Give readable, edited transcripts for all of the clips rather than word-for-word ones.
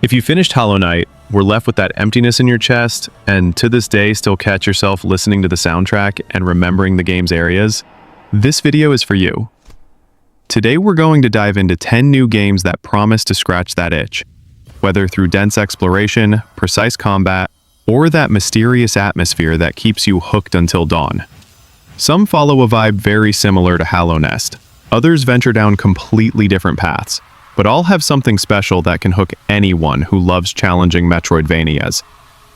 If you finished Hollow Knight, were left with that emptiness in your chest, and to this day still catch yourself listening to the soundtrack and remembering the game's areas, this video is for you. Today we're going to dive into 10 new games that promise to scratch that itch, whether through dense exploration, precise combat, or that mysterious atmosphere that keeps you hooked until dawn. Some follow a vibe very similar to Hollow Nest, others venture down completely different paths, but all have something special that can hook anyone who loves challenging Metroidvanias.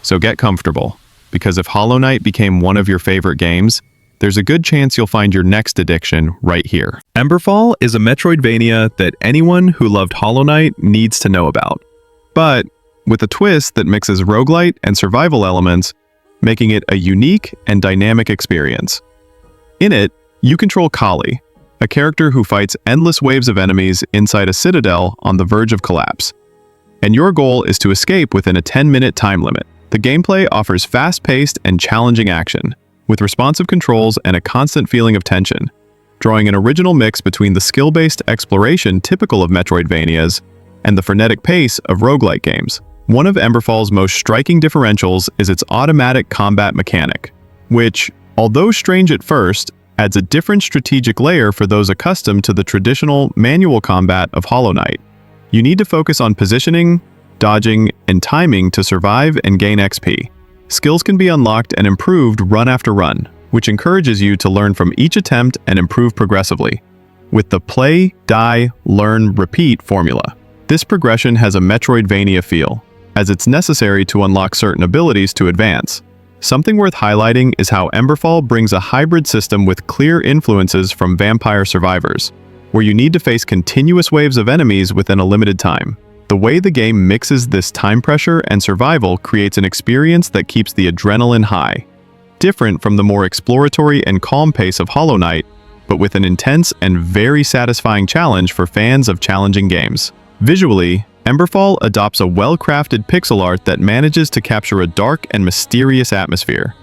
So get comfortable, because if Hollow Knight became one of your favorite games, there's a good chance you'll find your next addiction right here. Emberfall is a Metroidvania that anyone who loved Hollow Knight needs to know about, but with a twist that mixes roguelite and survival elements, making it a unique and dynamic experience. In it, you control Kali, a character who fights endless waves of enemies inside a citadel on the verge of collapse. And your goal is to escape within a 10-minute time limit. The gameplay offers fast-paced and challenging action, with responsive controls and a constant feeling of tension, drawing an original mix between the skill-based exploration typical of Metroidvanias and the frenetic pace of roguelike games. One of Emberfall's most striking differentials is its automatic combat mechanic, which, although strange at first, adds a different strategic layer for those accustomed to the traditional manual combat of Hollow Knight. You need to focus on positioning, dodging, and timing to survive and gain XP. Skills can be unlocked and improved run after run, which encourages you to learn from each attempt and improve progressively. With the play, die, learn, repeat formula, this progression has a Metroidvania feel, as it's necessary to unlock certain abilities to advance. Something worth highlighting is how Emberfall brings a hybrid system with clear influences from Vampire Survivors, where you need to face continuous waves of enemies within a limited time. The way the game mixes this time pressure and survival creates an experience that keeps the adrenaline high, different from the more exploratory and calm pace of Hollow Knight, but with an intense and very satisfying challenge for fans of challenging games. Visually, Emberfall adopts a well-crafted pixel art that manages to capture a dark and mysterious atmosphere,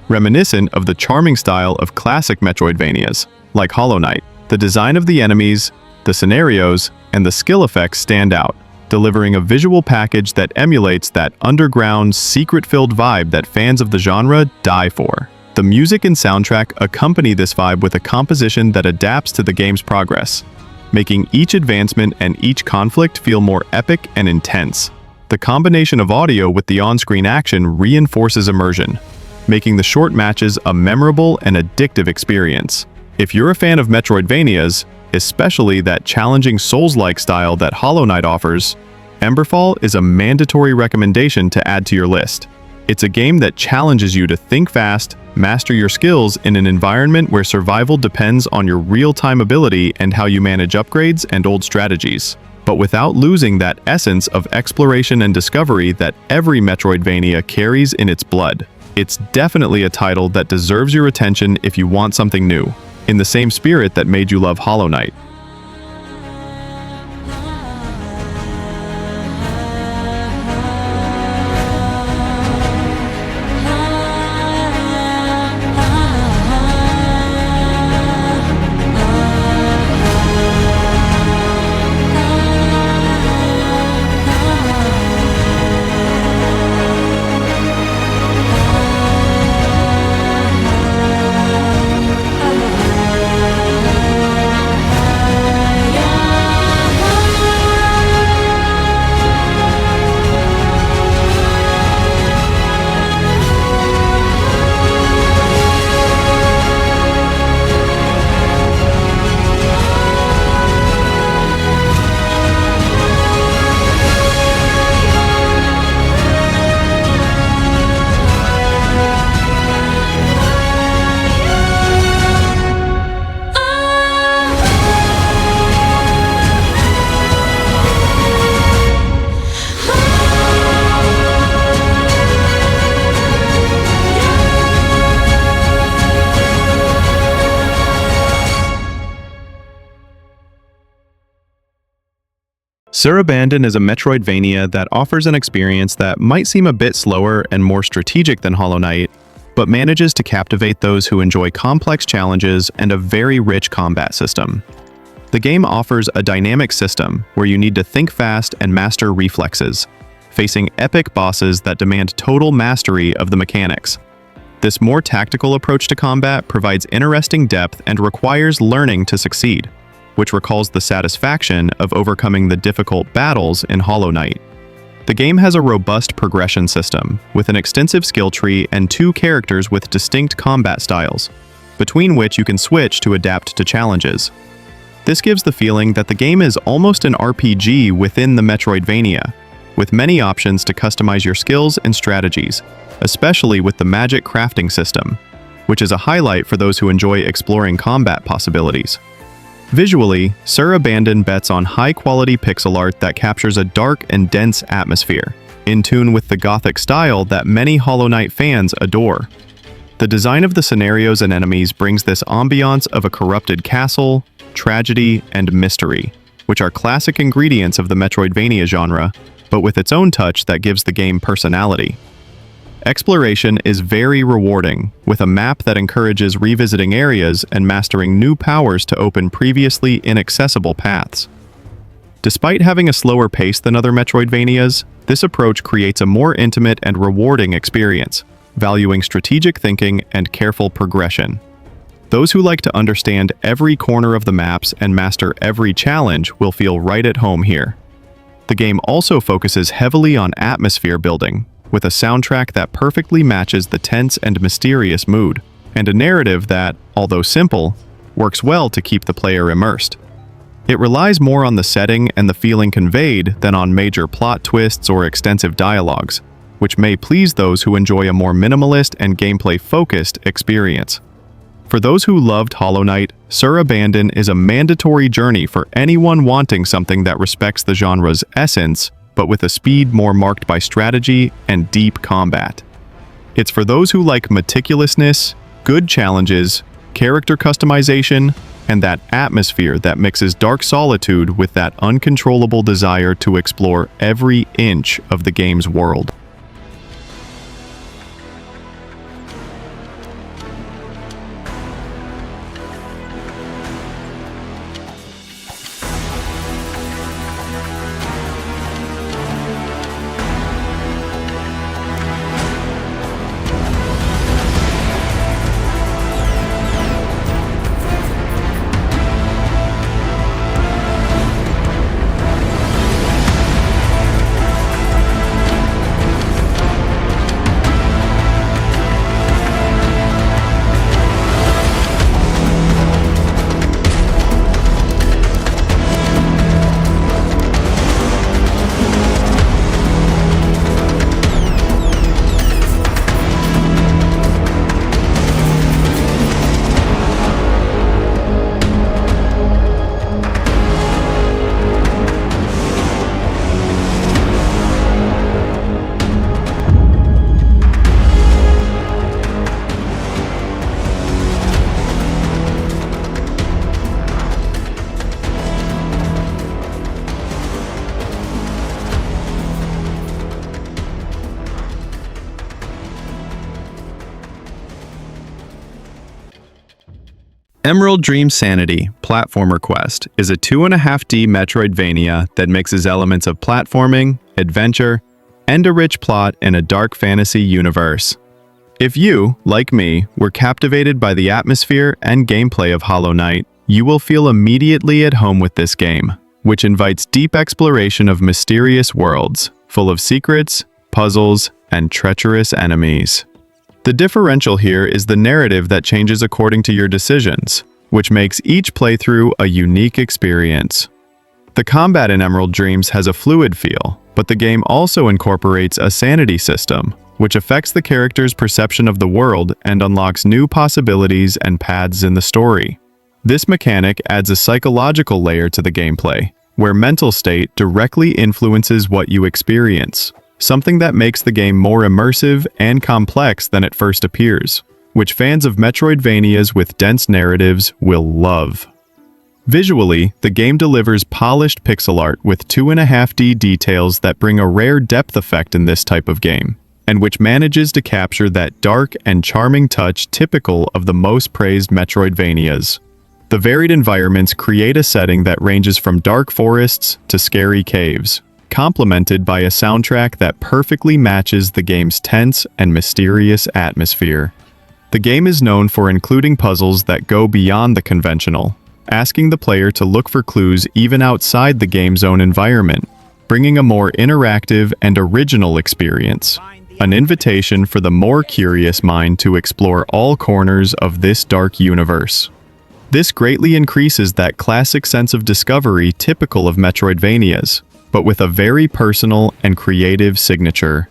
reminiscent of the charming style of classic Metroidvanias, like Hollow Knight. The design of the enemies, the scenarios, and the skill effects stand out, delivering a visual package that emulates that underground, secret-filled vibe that fans of the genre die for. The music and soundtrack accompany this vibe with a composition that adapts to the game's progress, making each advancement and each conflict feel more epic and intense. The combination of audio with the on-screen action reinforces immersion, making the short matches a memorable and addictive experience. If you're a fan of Metroidvanias, especially that challenging Souls-like style that Hollow Knight offers, Emberfall is a mandatory recommendation to add to your list. It's a game that challenges you to think fast, master your skills in an environment where survival depends on your real-time ability and how you manage upgrades and old strategies, but without losing that essence of exploration and discovery that every Metroidvania carries in its blood. It's definitely a title that deserves your attention if you want something new, in the same spirit that made you love Hollow Knight. Abandon is a Metroidvania that offers an experience that might seem a bit slower and more strategic than Hollow Knight, but manages to captivate those who enjoy complex challenges and a very rich combat system. The game offers a dynamic system where you need to think fast and master reflexes, facing epic bosses that demand total mastery of the mechanics. This more tactical approach to combat provides interesting depth and requires learning to succeed, which recalls the satisfaction of overcoming the difficult battles in Hollow Knight. The game has a robust progression system, with an extensive skill tree and 2 characters with distinct combat styles, between which you can switch to adapt to challenges. This gives the feeling that the game is almost an RPG within the Metroidvania, with many options to customize your skills and strategies, especially with the magic crafting system, which is a highlight for those who enjoy exploring combat possibilities. Visually, Sur Abandon bets on high-quality pixel art that captures a dark and dense atmosphere, in tune with the gothic style that many Hollow Knight fans adore. The design of the scenarios and enemies brings this ambiance of a corrupted castle, tragedy, and mystery, which are classic ingredients of the Metroidvania genre, but with its own touch that gives the game personality. Exploration is very rewarding, with a map that encourages revisiting areas and mastering new powers to open previously inaccessible paths. Despite having a slower pace than other Metroidvanias, this approach creates a more intimate and rewarding experience, valuing strategic thinking and careful progression. Those who like to understand every corner of the maps and master every challenge will feel right at home here. The game also focuses heavily on atmosphere building, with a soundtrack that perfectly matches the tense and mysterious mood, and a narrative that, although simple, works well to keep the player immersed. It relies more on the setting and the feeling conveyed than on major plot twists or extensive dialogues, which may please those who enjoy a more minimalist and gameplay-focused experience. For those who loved Hollow Knight, Sur Abandon is a mandatory journey for anyone wanting something that respects the genre's essence, but with a speed more marked by strategy and deep combat. It's for those who like meticulousness, good challenges, character customization, and that atmosphere that mixes dark solitude with that uncontrollable desire to explore every inch of the game's world. Emerald Dream Sanity Platformer Quest is a 2.5D Metroidvania that mixes elements of platforming, adventure, and a rich plot in a dark fantasy universe. If you, like me, were captivated by the atmosphere and gameplay of Hollow Knight, you will feel immediately at home with this game, which invites deep exploration of mysterious worlds, full of secrets, puzzles, and treacherous enemies. The differential here is the narrative that changes according to your decisions, which makes each playthrough a unique experience. The combat in Emerald Dreams has a fluid feel, but the game also incorporates a sanity system, which affects the character's perception of the world and unlocks new possibilities and paths in the story. This mechanic adds a psychological layer to the gameplay, where mental state directly influences what you experience, something that makes the game more immersive and complex than it first appears, which fans of Metroidvanias with dense narratives will love. Visually, the game delivers polished pixel art with 2.5D details that bring a rare depth effect in this type of game, and which manages to capture that dark and charming touch typical of the most praised Metroidvanias. The varied environments create a setting that ranges from dark forests to scary caves, complemented by a soundtrack that perfectly matches the game's tense and mysterious atmosphere. The game is known for including puzzles that go beyond the conventional, asking the player to look for clues even outside the game's own environment, bringing a more interactive and original experience. An invitation for the more curious mind to explore all corners of this dark universe. This greatly increases that classic sense of discovery typical of Metroidvanias, but with a very personal and creative signature.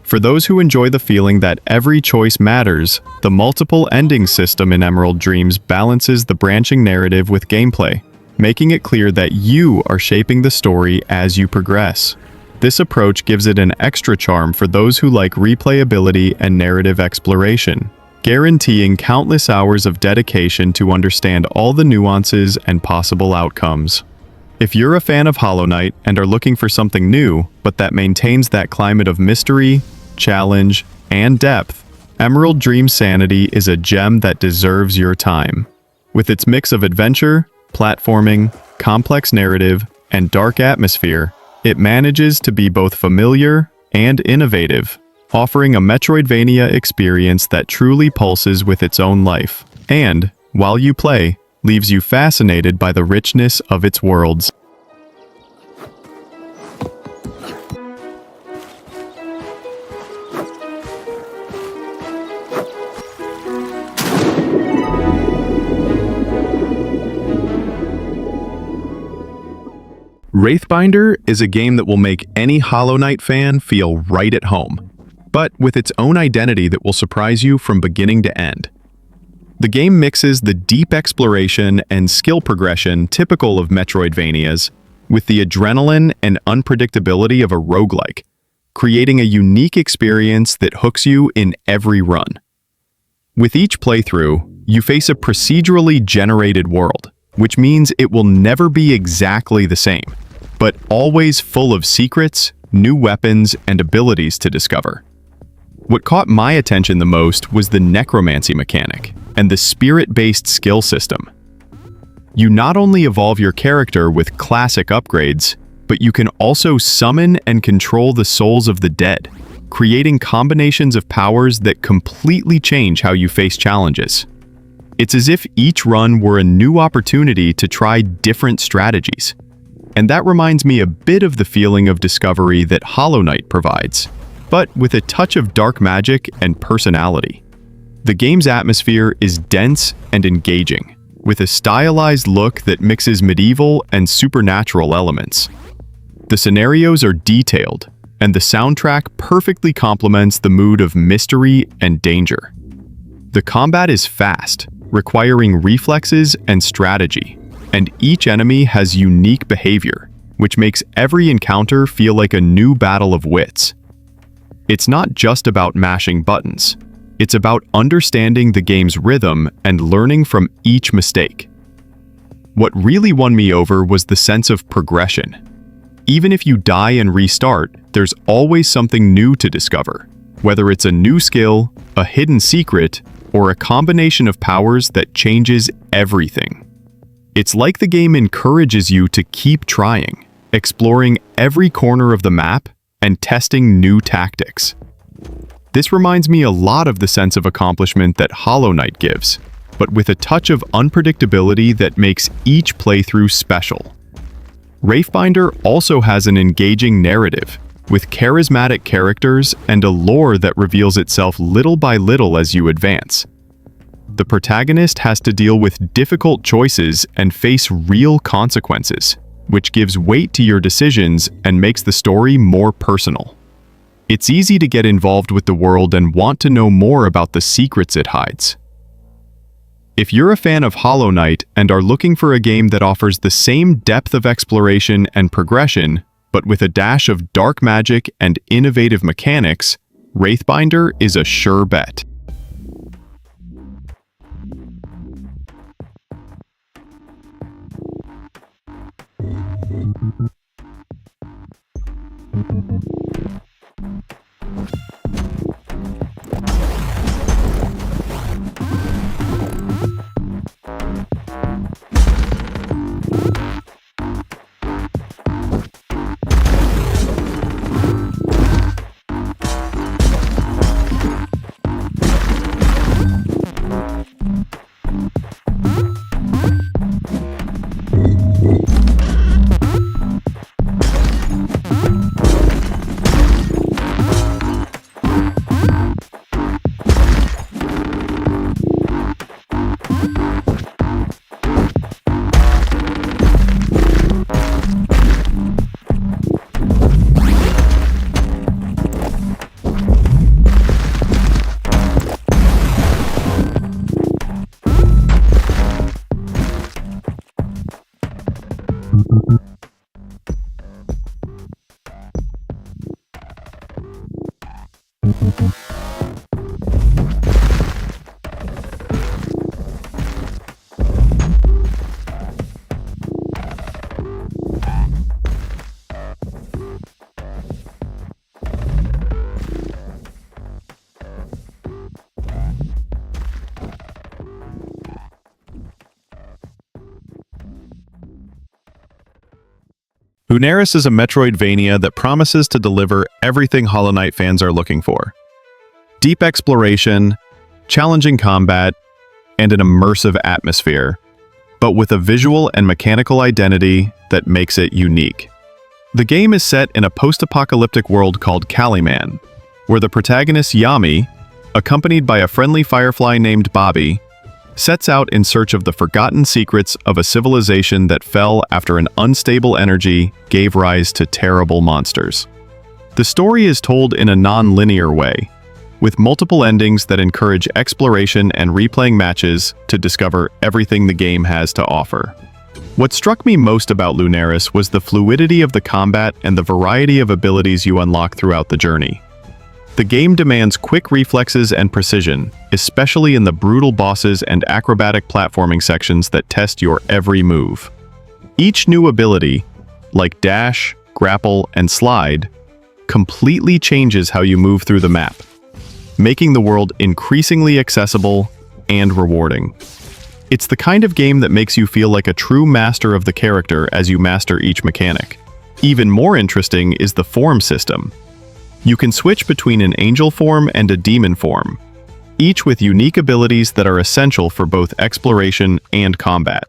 For those who enjoy the feeling that every choice matters, the multiple ending system in Emerald Dreams balances the branching narrative with gameplay, making it clear that you are shaping the story as you progress. This approach gives it an extra charm for those who like replayability and narrative exploration, guaranteeing countless hours of dedication to understand all the nuances and possible outcomes. If you're a fan of Hollow Knight and are looking for something new, but that maintains that climate of mystery, challenge, and depth, Emerald Dreams Sanity is a gem that deserves your time. With its mix of adventure, platforming, complex narrative, and dark atmosphere, it manages to be both familiar and innovative, offering a Metroidvania experience that truly pulses with its own life, and, while you play, leaves you fascinated by the richness of its worlds. Wraithbinder is a game that will make any Hollow Knight fan feel right at home, but with its own identity that will surprise you from beginning to end. The game mixes the deep exploration and skill progression typical of Metroidvanias with the adrenaline and unpredictability of a roguelike, creating a unique experience that hooks you in every run. With each playthrough, you face a procedurally generated world, which means it will never be exactly the same, but always full of secrets, new weapons, and abilities to discover. What caught my attention the most was the necromancy mechanic and the spirit-based skill system. You not only evolve your character with classic upgrades, but you can also summon and control the souls of the dead, creating combinations of powers that completely change how you face challenges. It's as if each run were a new opportunity to try different strategies. And that reminds me a bit of the feeling of discovery that Hollow Knight provides, but with a touch of dark magic and personality. The game's atmosphere is dense and engaging, with a stylized look that mixes medieval and supernatural elements. The scenarios are detailed, and the soundtrack perfectly complements the mood of mystery and danger. The combat is fast, requiring reflexes and strategy, and each enemy has unique behavior, which makes every encounter feel like a new battle of wits. It's not just about mashing buttons. It's about understanding the game's rhythm and learning from each mistake. What really won me over was the sense of progression. Even if you die and restart, there's always something new to discover, whether it's a new skill, a hidden secret, or a combination of powers that changes everything. It's like the game encourages you to keep trying, exploring every corner of the map, and testing new tactics. This reminds me a lot of the sense of accomplishment that Hollow Knight gives, but with a touch of unpredictability that makes each playthrough special. Wraithbinder also has an engaging narrative, with charismatic characters and a lore that reveals itself little by little as you advance. The protagonist has to deal with difficult choices and face real consequences, which gives weight to your decisions and makes the story more personal. It's easy to get involved with the world and want to know more about the secrets it hides. If you're a fan of Hollow Knight and are looking for a game that offers the same depth of exploration and progression, but with a dash of dark magic and innovative mechanics, Wraithbinder is a sure bet. Lunaris is a Metroidvania that promises to deliver everything Hollow Knight fans are looking for. Deep exploration, challenging combat, and an immersive atmosphere, but with a visual and mechanical identity that makes it unique. The game is set in a post-apocalyptic world called Kaliman, where the protagonist Yami, accompanied by a friendly firefly named Bobby, sets out in search of the forgotten secrets of a civilization that fell after an unstable energy gave rise to terrible monsters. The story is told in a non-linear way, with multiple endings that encourage exploration and replaying matches to discover everything the game has to offer. What struck me most about Lunaris was the fluidity of the combat and the variety of abilities you unlock throughout the journey. The game demands quick reflexes and precision, especially in the brutal bosses and acrobatic platforming sections that test your every move. Each new ability, like dash, grapple, and slide, completely changes how you move through the map, making the world increasingly accessible and rewarding. It's the kind of game that makes you feel like a true master of the character as you master each mechanic. Even more interesting is the form system. You can switch between an angel form and a demon form, each with unique abilities that are essential for both exploration and combat.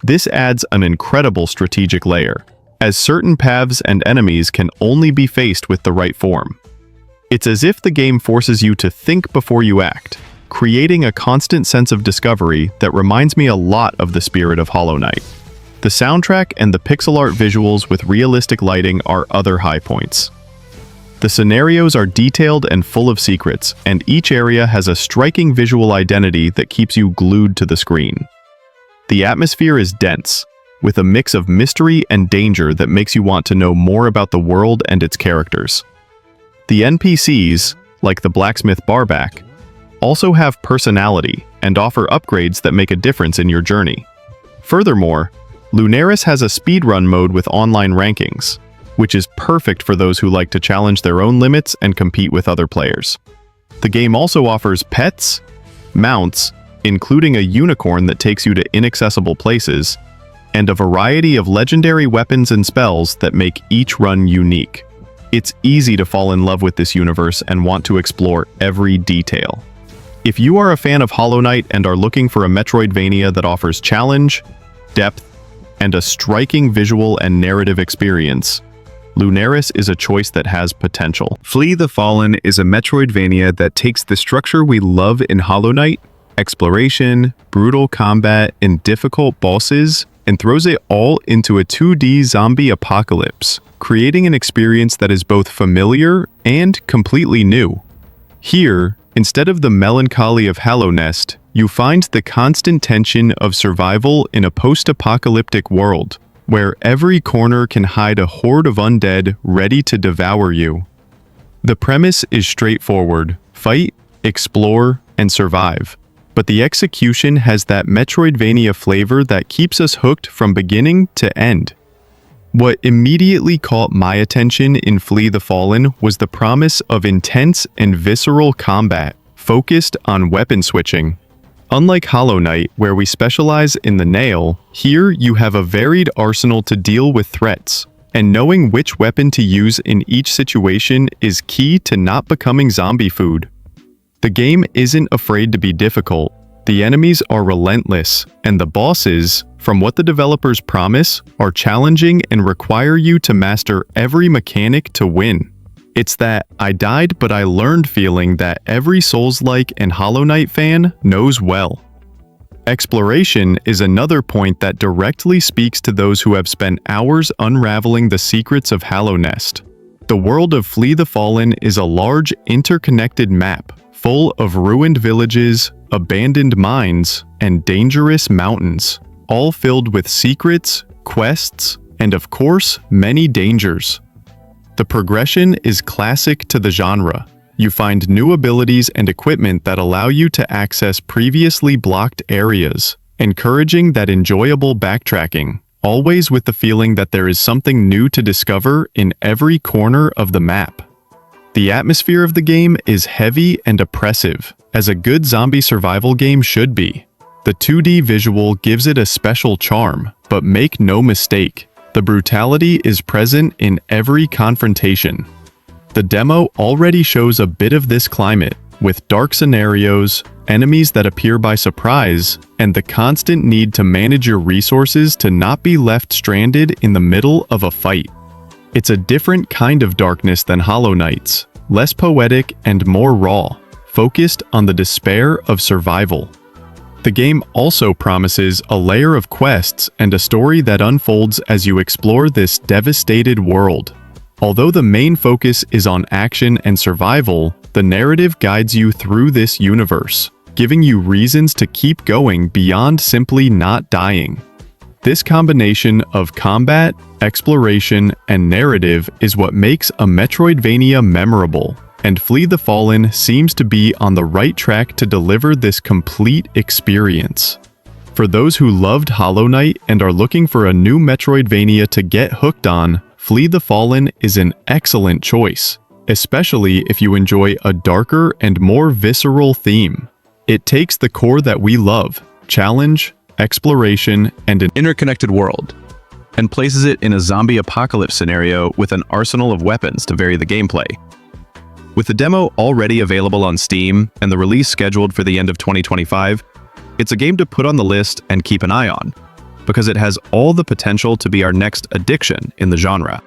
This adds an incredible strategic layer, as certain paths and enemies can only be faced with the right form. It's as if the game forces you to think before you act, creating a constant sense of discovery that reminds me a lot of the spirit of Hollow Knight. The soundtrack and the pixel art visuals with realistic lighting are other high points. The scenarios are detailed and full of secrets, and each area has a striking visual identity that keeps you glued to the screen. The atmosphere is dense, with a mix of mystery and danger that makes you want to know more about the world and its characters. The NPCs, like the blacksmith barback, also have personality and offer upgrades that make a difference in your journey. Furthermore, Lunaris has a speedrun mode with online rankings, which is perfect for those who like to challenge their own limits and compete with other players. The game also offers pets, mounts, including a unicorn that takes you to inaccessible places, and a variety of legendary weapons and spells that make each run unique. It's easy to fall in love with this universe and want to explore every detail. If you are a fan of Hollow Knight and are looking for a Metroidvania that offers challenge, depth, and a striking visual and narrative experience, Lunaris is a choice that has potential. Flee the Fallen is a Metroidvania that takes the structure we love in Hollow Knight, exploration, brutal combat, and difficult bosses, and throws it all into a 2D zombie apocalypse, creating an experience that is both familiar and completely new. Here, instead of the melancholy of Hallownest, you find the constant tension of survival in a post-apocalyptic world, where every corner can hide a horde of undead ready to devour you. The premise is straightforward: fight, explore, and survive. But the execution has that Metroidvania flavor that keeps us hooked from beginning to end. What immediately caught my attention in Flee the Fallen was the promise of intense and visceral combat, focused on weapon switching. Unlike Hollow Knight, where we specialize in the nail, here you have a varied arsenal to deal with threats, and knowing which weapon to use in each situation is key to not becoming zombie food. The game isn't afraid to be difficult. The enemies are relentless, and the bosses, from what the developers promise, are challenging and require you to master every mechanic to win. It's that I died but I learned feeling that every Souls-like and Hollow Knight fan knows well. Exploration is another point that directly speaks to those who have spent hours unraveling the secrets of Hallownest. The world of Flee the Fallen is a large, interconnected map, full of ruined villages, abandoned mines, and dangerous mountains, all filled with secrets, quests, and of course, many dangers. The progression is classic to the genre. You find new abilities and equipment that allow you to access previously blocked areas, encouraging that enjoyable backtracking, always with the feeling that there is something new to discover in every corner of the map. The atmosphere of the game is heavy and oppressive, as a good zombie survival game should be. The 2D visual gives it a special charm, but make no mistake, the brutality is present in every confrontation. The demo already shows a bit of this climate, with dark scenarios, enemies that appear by surprise, and the constant need to manage your resources to not be left stranded in the middle of a fight. It's a different kind of darkness than Hollow Knight's, less poetic and more raw, focused on the despair of survival. The game also promises a layer of quests and a story that unfolds as you explore this devastated world. Although the main focus is on action and survival, the narrative guides you through this universe, giving you reasons to keep going beyond simply not dying. This combination of combat, exploration, and narrative is what makes a Metroidvania memorable, and Flee the Fallen seems to be on the right track to deliver this complete experience. For those who loved Hollow Knight and are looking for a new Metroidvania to get hooked on, Flee the Fallen is an excellent choice, especially if you enjoy a darker and more visceral theme. It takes the core that we love, challenge, exploration, and an interconnected world, and places it in a zombie apocalypse scenario with an arsenal of weapons to vary the gameplay. With the demo already available on Steam and the release scheduled for the end of 2025, it's a game to put on the list and keep an eye on, because it has all the potential to be our next addiction in the genre.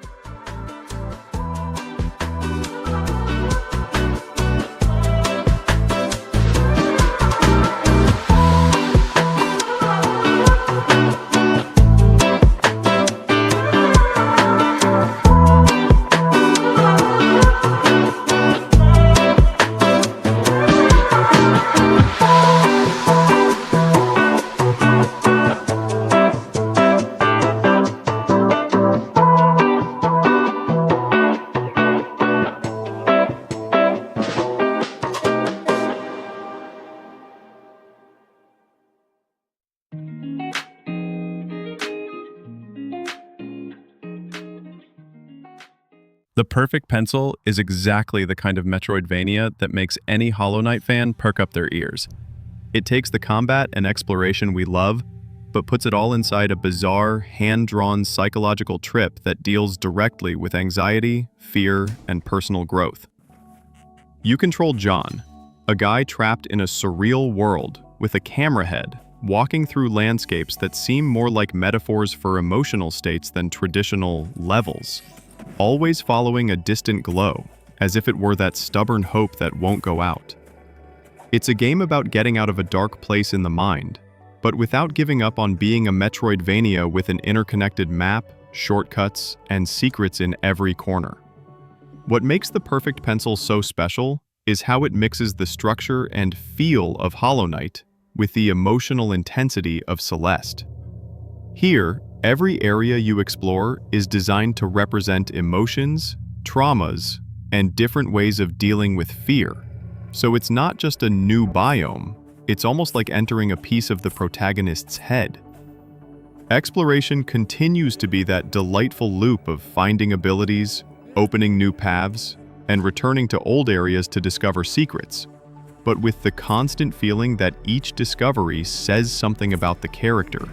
The perfect pencil is exactly the kind of Metroidvania that makes any Hollow Knight fan perk up their ears. It takes the combat and exploration we love, but puts it all inside a bizarre, hand-drawn psychological trip that deals directly with anxiety, fear, and personal growth. You control John, a guy trapped in a surreal world with a camera head, walking through landscapes that seem more like metaphors for emotional states than traditional levels. Always following a distant glow, as if it were that stubborn hope that won't go out. It's a game about getting out of a dark place in the mind, but without giving up on being a Metroidvania with an interconnected map, shortcuts, and secrets in every corner. What makes the perfect pencil so special is how it mixes the structure and feel of Hollow Knight with the emotional intensity of Celeste. Here, every area you explore is designed to represent emotions, traumas, and different ways of dealing with fear. So it's not just a new biome, it's almost like entering a piece of the protagonist's head. Exploration continues to be that delightful loop of finding abilities, opening new paths, and returning to old areas to discover secrets, but with the constant feeling that each discovery says something about the character,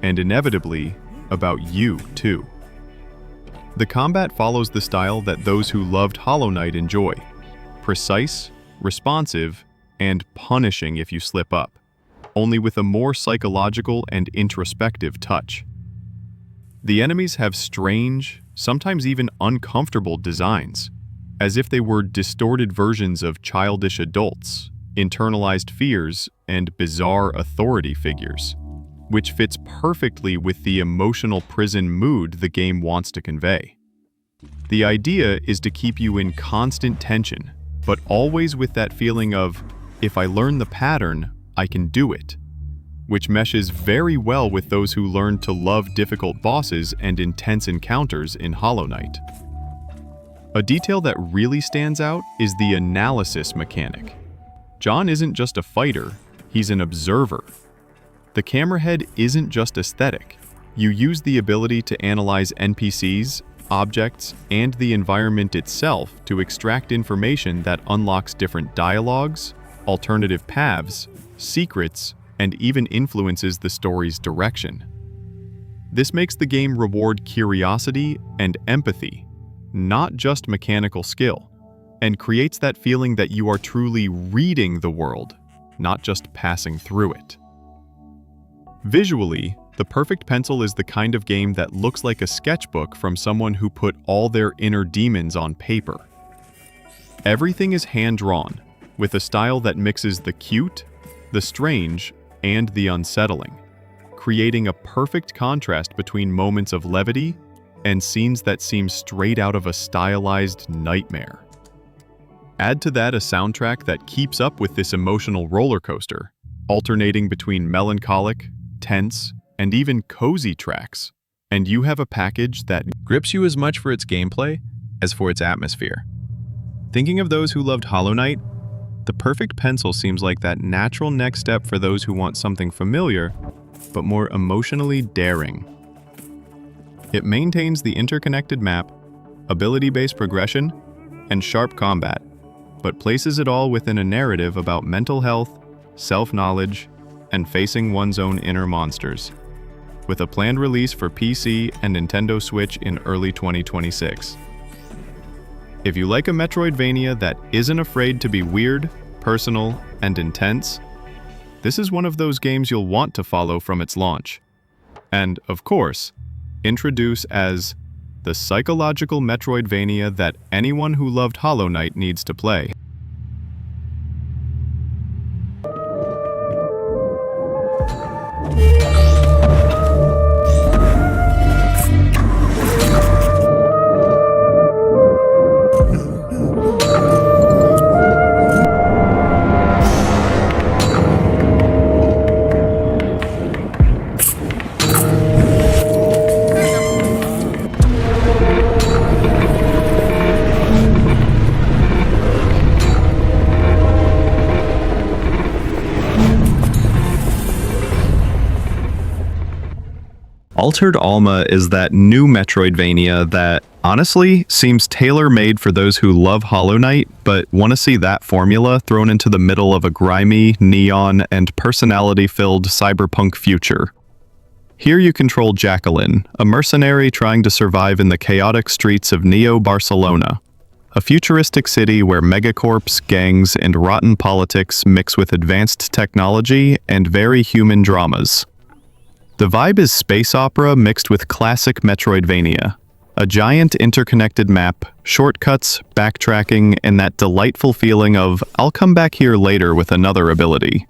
and inevitably, about you too. The combat follows the style that those who loved Hollow Knight enjoy: precise, responsive, and punishing if you slip up, only with a more psychological and introspective touch. The enemies have strange, sometimes even uncomfortable designs, as if they were distorted versions of childish adults, internalized fears, and bizarre authority figures, which fits perfectly with the emotional prison mood the game wants to convey. The idea is to keep you in constant tension, but always with that feeling of, if I learn the pattern, I can do it, which meshes very well with those who learned to love difficult bosses and intense encounters in Hollow Knight. A detail that really stands out is the analysis mechanic. John isn't just a fighter, he's an observer. The camera head isn't just aesthetic. You use the ability to analyze NPCs, objects, and the environment itself to extract information that unlocks different dialogues, alternative paths, secrets, and even influences the story's direction. This makes the game reward curiosity and empathy, not just mechanical skill, and creates that feeling that you are truly reading the world, not just passing through it. Visually, The Perfect Pencil is the kind of game that looks like a sketchbook from someone who put all their inner demons on paper. Everything is hand-drawn, with a style that mixes the cute, the strange, and the unsettling, creating a perfect contrast between moments of levity and scenes that seem straight out of a stylized nightmare. Add to that a soundtrack that keeps up with this emotional roller coaster, alternating between melancholic, tense, and even cozy tracks, and you have a package that Grips you as much for its gameplay as for its atmosphere. Thinking of those who loved Hollow Knight, The Perfect Pencil seems like that natural next step for those who want something familiar, but more emotionally daring. It maintains the interconnected map, ability-based progression, and sharp combat, but places it all within a narrative about mental health, self-knowledge, and facing one's own inner monsters, with a planned release for PC and Nintendo Switch in early 2026. If you like a Metroidvania that isn't afraid to be weird, personal, and intense, this is one of those games you'll want to follow from its launch. And, of course, introduce as the psychological Metroidvania that anyone who loved Hollow Knight needs to play. Altered Alma is that new Metroidvania that, honestly, seems tailor-made for those who love Hollow Knight, but want to see that formula thrown into the middle of a grimy, neon, and personality-filled cyberpunk future. Here you control Jacqueline, a mercenary trying to survive in the chaotic streets of Neo-Barcelona, a futuristic city where megacorps, gangs, and rotten politics mix with advanced technology and very human dramas. The vibe is space opera mixed with classic Metroidvania. A giant interconnected map, shortcuts, backtracking, and that delightful feeling of, I'll come back here later with another ability.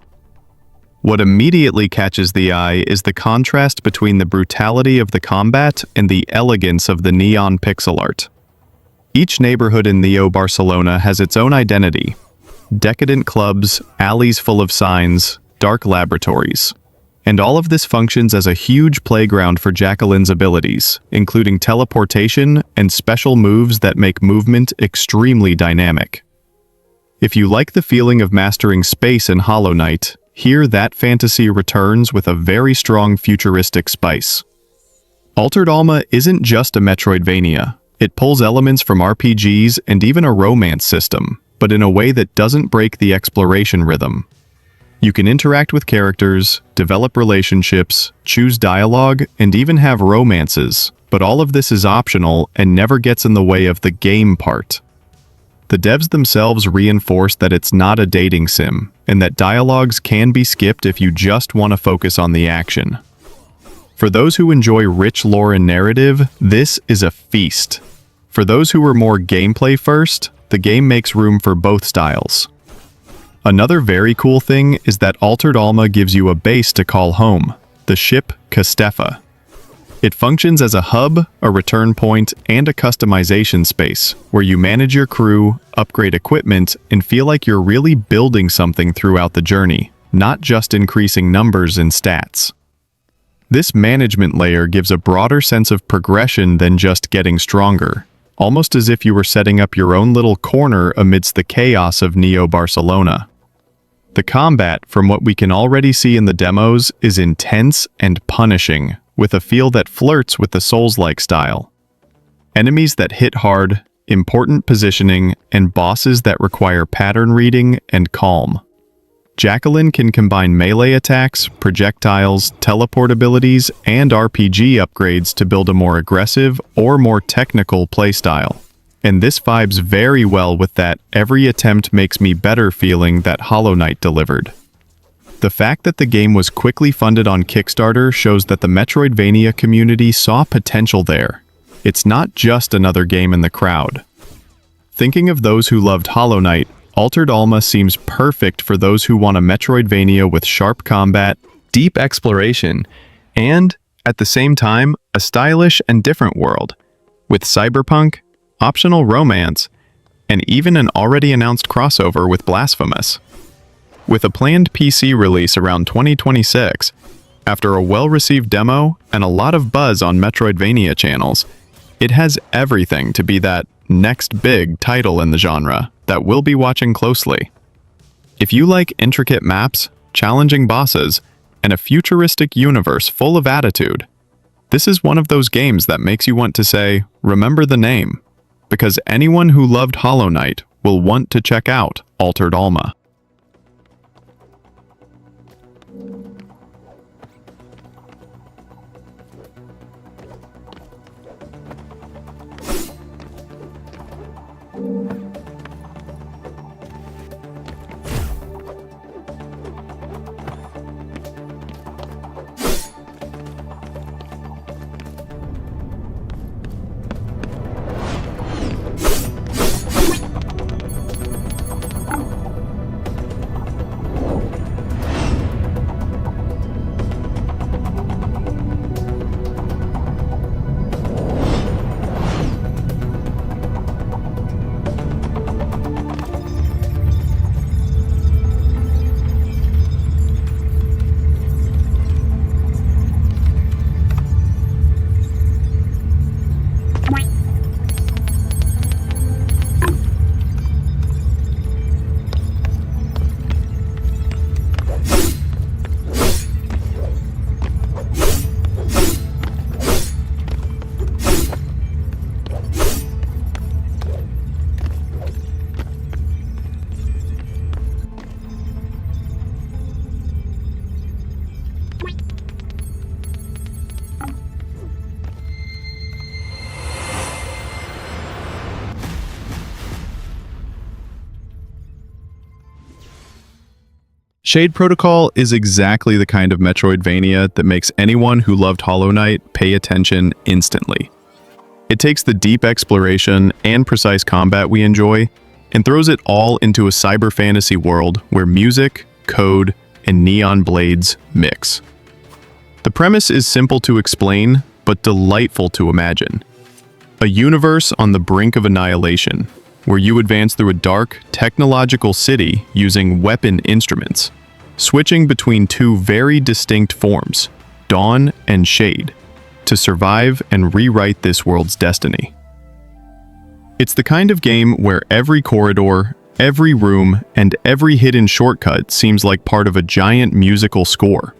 What immediately catches the eye is the contrast between the brutality of the combat and the elegance of the neon pixel art. Each neighborhood in Neo-Barcelona has its own identity. Decadent clubs, alleys full of signs, dark laboratories. And all of this functions as a huge playground for Jacqueline's abilities, including teleportation and special moves that make movement extremely dynamic. If you like the feeling of mastering space in Hollow Knight, here that fantasy returns with a very strong futuristic spice. Altered Alma isn't just a Metroidvania. It pulls elements from RPGs and even a romance system, but in a way that doesn't break the exploration rhythm. You can interact with characters, develop relationships, choose dialogue, and even have romances, but all of this is optional and never gets in the way of the game part. The devs themselves reinforce that it's not a dating sim, and that dialogues can be skipped if you just want to focus on the action. For those who enjoy rich lore and narrative, this is a feast. For those who are more gameplay first, the game makes room for both styles. Another very cool thing is that Altered Alma gives you a base to call home, the ship Castefa. It functions as a hub, a return point, and a customization space, where you manage your crew, upgrade equipment, and feel like you're really building something throughout the journey, not just increasing numbers and stats. This management layer gives a broader sense of progression than just getting stronger. almost as if you were setting up your own little corner amidst the chaos of Neo Barcelona. The combat, from what we can already see in the demos, is intense and punishing, with a feel that flirts with the Souls-like style. Enemies that hit hard, important positioning, and bosses that require pattern reading and calm. Jacqueline can combine melee attacks, projectiles, teleport abilities, and RPG upgrades to build a more aggressive or more technical playstyle. And this vibes very well with that every attempt makes me better feeling that Hollow Knight delivered. The fact that the game was quickly funded on Kickstarter shows that the Metroidvania community saw potential there. It's not just another game in the crowd. Thinking of those who loved Hollow Knight, Altered Alma seems perfect for those who want a Metroidvania with sharp combat, deep exploration, and, at the same time, a stylish and different world, with cyberpunk, optional romance, and even an already announced crossover with Blasphemous. With a planned PC release around 2026, after a well-received demo and a lot of buzz on Metroidvania channels, it has everything to be that next big title in the genre that we'll be watching closely. If you like intricate maps, challenging bosses, and a futuristic universe full of attitude, this is one of those games that makes you want to say, remember the name, because anyone who loved Hollow Knight will want to check out Altered Alma. Shade Protocol is exactly the kind of Metroidvania that makes anyone who loved Hollow Knight pay attention instantly. It takes the deep exploration and precise combat we enjoy and throws it all into a cyber fantasy world where music, code, and neon blades mix. The premise is simple to explain, but delightful to imagine. A universe on the brink of annihilation, where you advance through a dark, technological city using weapon instruments, switching between two very distinct forms, dawn and shade, to survive and rewrite this world's destiny. It's the kind of game where every corridor, every room, and every hidden shortcut seems like part of a giant musical score,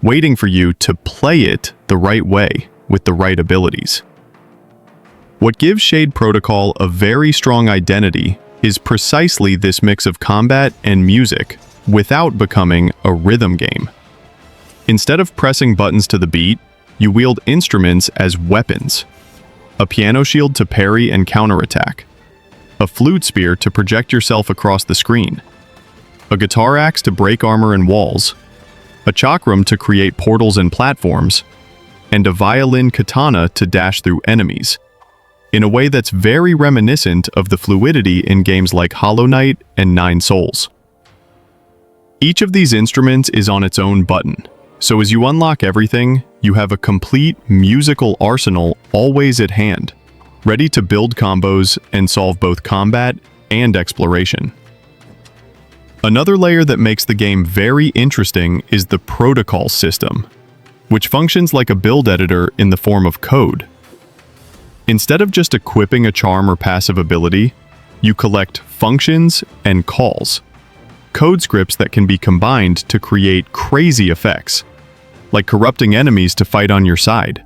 waiting for you to play it the right way with the right abilities. What gives Shade Protocol a very strong identity is precisely this mix of combat and music without becoming a rhythm game. Instead of pressing buttons to the beat, you wield instruments as weapons. A piano shield to parry and counterattack, a flute spear to project yourself across the screen, a guitar axe to break armor and walls, a chakram to create portals and platforms, and a violin katana to dash through enemies, in a way that's very reminiscent of the fluidity in games like Hollow Knight and Nine Souls. Each of these instruments is on its own button, so as you unlock everything, you have a complete musical arsenal always at hand, ready to build combos and solve both combat and exploration. Another layer that makes the game very interesting is the protocol system, which functions like a build editor in the form of code. Instead of just equipping a charm or passive ability, you collect functions and calls, code scripts that can be combined to create crazy effects, like corrupting enemies to fight on your side,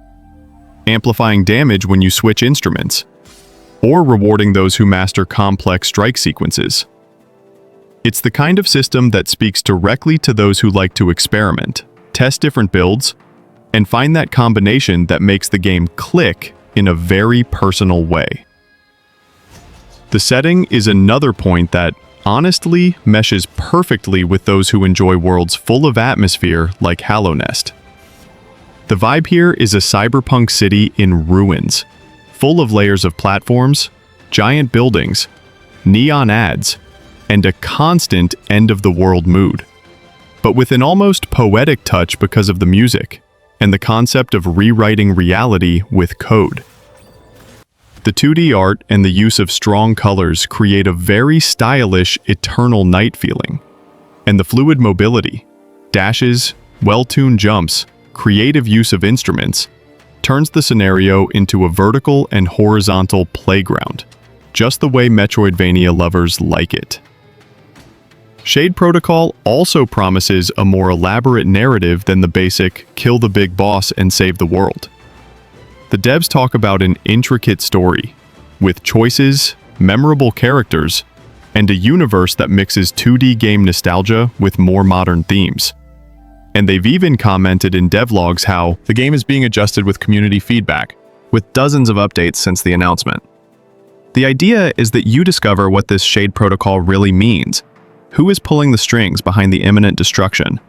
amplifying damage when you switch instruments, or rewarding those who master complex strike sequences. It's the kind of system that speaks directly to those who like to experiment, test different builds, and find that combination that makes the game click in a very personal way. The setting is another point that, honestly, meshes perfectly with those who enjoy worlds full of atmosphere like Hallownest. The vibe here is a cyberpunk city in ruins, full of layers of platforms, giant buildings, neon ads, and a constant end-of-the-world mood, but with an almost poetic touch because of the music and the concept of rewriting reality with code. The 2D art and the use of strong colors create a very stylish eternal night feeling, and the fluid mobility, dashes, well-tuned jumps, creative use of instruments, turns the scenario into a vertical and horizontal playground, just the way Metroidvania lovers like it. Shade Protocol also promises a more elaborate narrative than the basic kill the big boss and save the world. The devs talk about an intricate story, with choices, memorable characters, and a universe that mixes 2D game nostalgia with more modern themes. And they've even commented in devlogs how the game is being adjusted with community feedback, with dozens of updates since the announcement. The idea is that you discover what this Shade Protocol really means, who is pulling the strings behind the imminent destruction,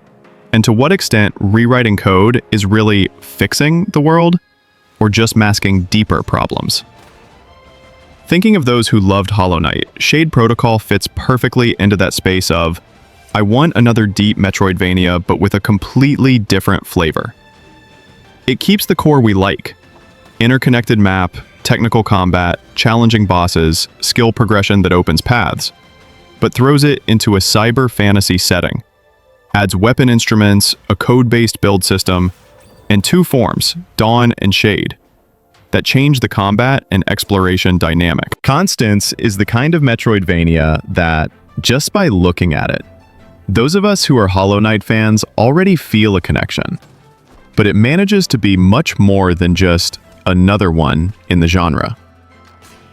and to what extent rewriting code is really fixing the world or just masking deeper problems. Thinking of those who loved Hollow Knight, Shade Protocol fits perfectly into that space of, I want another deep Metroidvania but with a completely different flavor. It keeps the core we like: interconnected map, technical combat, challenging bosses, skill progression that opens paths, but throws it into a cyber fantasy setting, adds weapon instruments, a code-based build system, and two forms, Dawn and Shade, that change the combat and exploration dynamic. Constance is the kind of Metroidvania that, just by looking at it, those of us who are Hollow Knight fans already feel a connection, but it manages to be much more than just another one in the genre.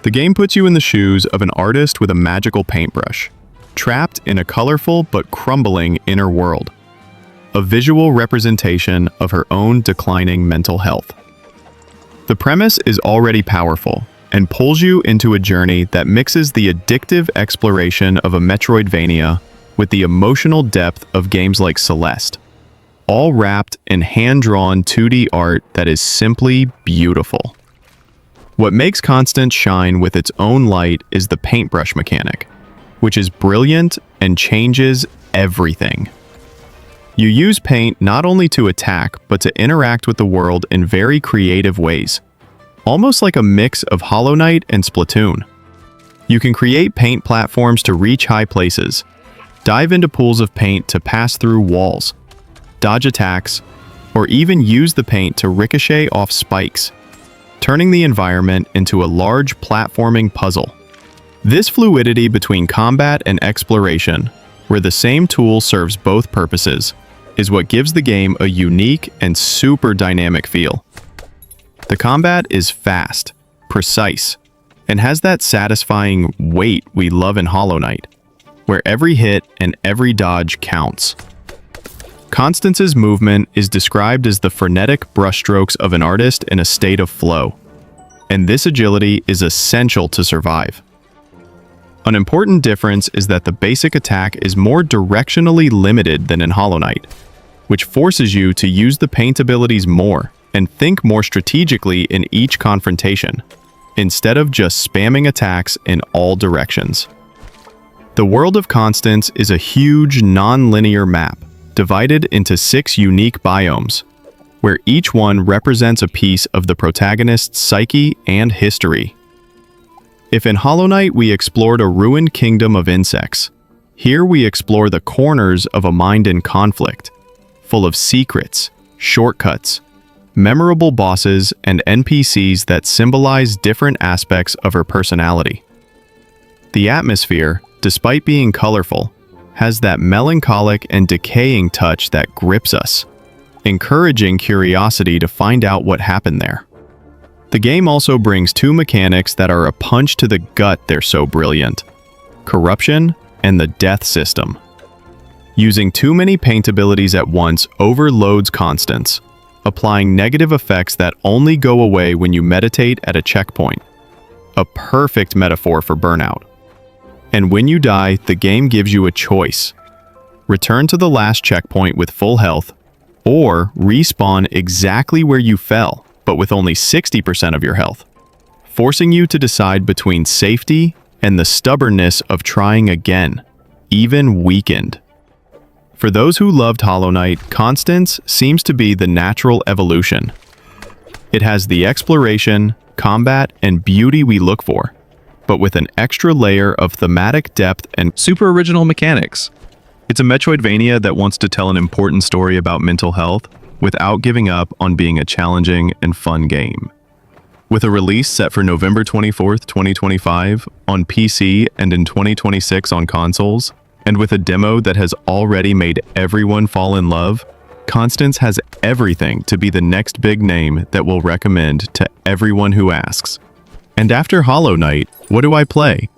The game puts you in the shoes of an artist with a magical paintbrush, trapped in a colorful but crumbling inner world, a visual representation of her own declining mental health. The premise is already powerful and pulls you into a journey that mixes the addictive exploration of a Metroidvania with the emotional depth of games like Celeste, all wrapped in hand-drawn 2D art that is simply beautiful. What makes Constance shine with its own light is the paintbrush mechanic, which is brilliant and changes everything. You use paint not only to attack, but to interact with the world in very creative ways, almost like a mix of Hollow Knight and Splatoon. You can create paint platforms to reach high places, dive into pools of paint to pass through walls, dodge attacks, or even use the paint to ricochet off spikes, turning the environment into a large platforming puzzle. This fluidity between combat and exploration, where the same tool serves both purposes, is what gives the game a unique and super dynamic feel. The combat is fast, precise, and has that satisfying weight we love in Hollow Knight, where every hit and every dodge counts. Constance's movement is described as the frenetic brushstrokes of an artist in a state of flow, and this agility is essential to survive. An important difference is that the basic attack is more directionally limited than in Hollow Knight, which forces you to use the paint abilities more and think more strategically in each confrontation, instead of just spamming attacks in all directions. The world of Constance is a huge non-linear map, divided into 6 unique biomes, where each one represents a piece of the protagonist's psyche and history. If in Hollow Knight we explored a ruined kingdom of insects, here we explore the corners of a mind in conflict, full of secrets, shortcuts, memorable bosses, and NPCs that symbolize different aspects of her personality. The atmosphere, despite being colorful, has that melancholic and decaying touch that grips us, encouraging curiosity to find out what happened there. The game also brings two mechanics that are a punch to the gut. They're so brilliant: corruption and the death system. Using too many paint abilities at once overloads Constance, applying negative effects that only go away when you meditate at a checkpoint. A perfect metaphor for burnout. And when you die, the game gives you a choice: return to the last checkpoint with full health, or respawn exactly where you fell, but with only 60% of your health, forcing you to decide between safety and the stubbornness of trying again, even weakened. For those who loved Hollow Knight, Constance seems to be the natural evolution. It has the exploration, combat, and beauty we look for, but with an extra layer of thematic depth and Super original mechanics. It's a Metroidvania that wants to tell an important story about mental health without giving up on being a challenging and fun game. With a release set for November 24th, 2025 on PC and in 2026 on consoles, and with a demo that has already made everyone fall in love, Constance has everything to be the next big name that we'll recommend to everyone who asks. And after Hollow Knight, what do I play?